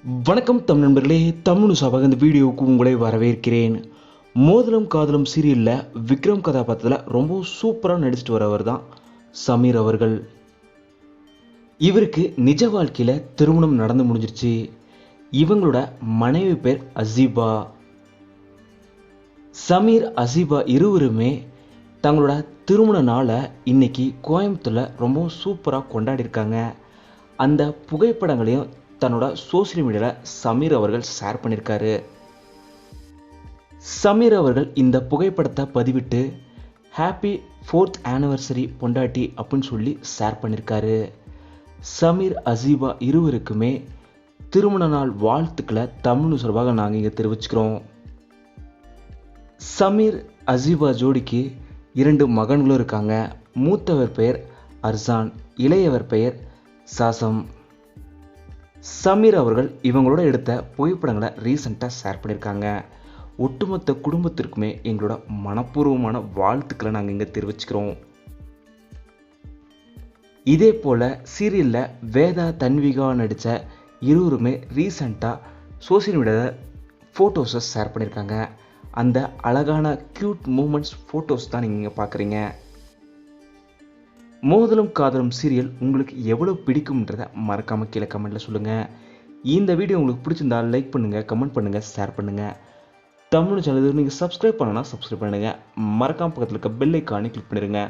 வணக்கம் தமிழ் நண்பர்களே, தமிழ் சபாக இந்த வீடியோவுக்கு உங்களை வரவேற்கிறேன். மோதலும் காதலும் சீரியலில் விக்ரம் கதாபாத்திரத்தில் ரொம்ப சூப்பராக நடிச்சிட்டு வரவர் தான் சமீர் அவர்கள். இவருக்கு நிஜ வாழ்க்கையில் திருமணம் நடந்து முடிஞ்சிருச்சு. இவங்களோட மனைவி பேர் அசீபா. சமீர் அசீபா இருவருமே தங்களோட திருமண நாளை இன்னைக்கு கோயம்புத்தூரில் ரொம்ப சூப்பராக கொண்டாடிருக்காங்க. அந்த புகைப்படங்களையும் தன்னோட சோசியல் மீடியாவில் சமீர் அவர்கள் ஷேர் பண்ணியிருக்காரு. சமீர் அவர்கள் இந்த புகைப்படத்தை பதிவிட்டு ஹாப்பி 4th ஆனிவர்சரி பொண்டாட்டி அப்படின்னு சொல்லி ஷேர் பண்ணியிருக்காரு. சமீர் அசீபா இருவருக்குமே திருமண நாள் வாழ்த்துக்களை தமிழ் சார்பாக நாங்கள் இங்கே தெரிவிச்சுக்கிறோம். சமீர் அசீபா ஜோடிக்கு 2 மகன்களும் இருக்காங்க. மூத்தவர் பெயர் அர்சான், இளையவர் பெயர் சாசம். சமீர் அவர்கள் இவங்களோட எடுத்த புகைப்படங்களை ரீசெண்டாக ஷேர் பண்ணியிருக்காங்க. ஒட்டுமொத்த குடும்பத்திற்குமே எங்களோட மனப்பூர்வமான வாழ்த்துக்களை நாங்கள் இங்கே தெரிவிச்சுக்கிறோம். இதே போல் சீரியலில் வேதா தன்விகா நடித்த இருவருமே ரீசெண்டாக சோசியல் மீடியாவில் ஃபோட்டோஸை ஷேர் பண்ணியிருக்காங்க. அந்த அழகான க்யூட் மூமெண்ட்ஸ் ஃபோட்டோஸ் தான் நீங்கள் இங்கே பார்க்குறீங்க. மோதலும் காதலும் சீரியல் உங்களுக்கு எவ்வளோ பிடிக்கும்ன்றதை மறக்காமல் கீழே கமெண்ட்டில் சொல்லுங்கள். இந்த வீடியோ உங்களுக்கு பிடிச்சிருந்தால் லைக் பண்ணுங்கள், கமெண்ட் பண்ணுங்கள், ஷேர் பண்ணுங்கள். தமிழ் சேனல் நீங்கள் சப்ஸ்கிரைப் பண்ணணும்னா சப்ஸ்கிரைப் பண்ணுங்கள். மறக்காமல் பக்கத்தில் இருக்க பெல் ஐக்கானை கிளிக் பண்ணிடுங்க.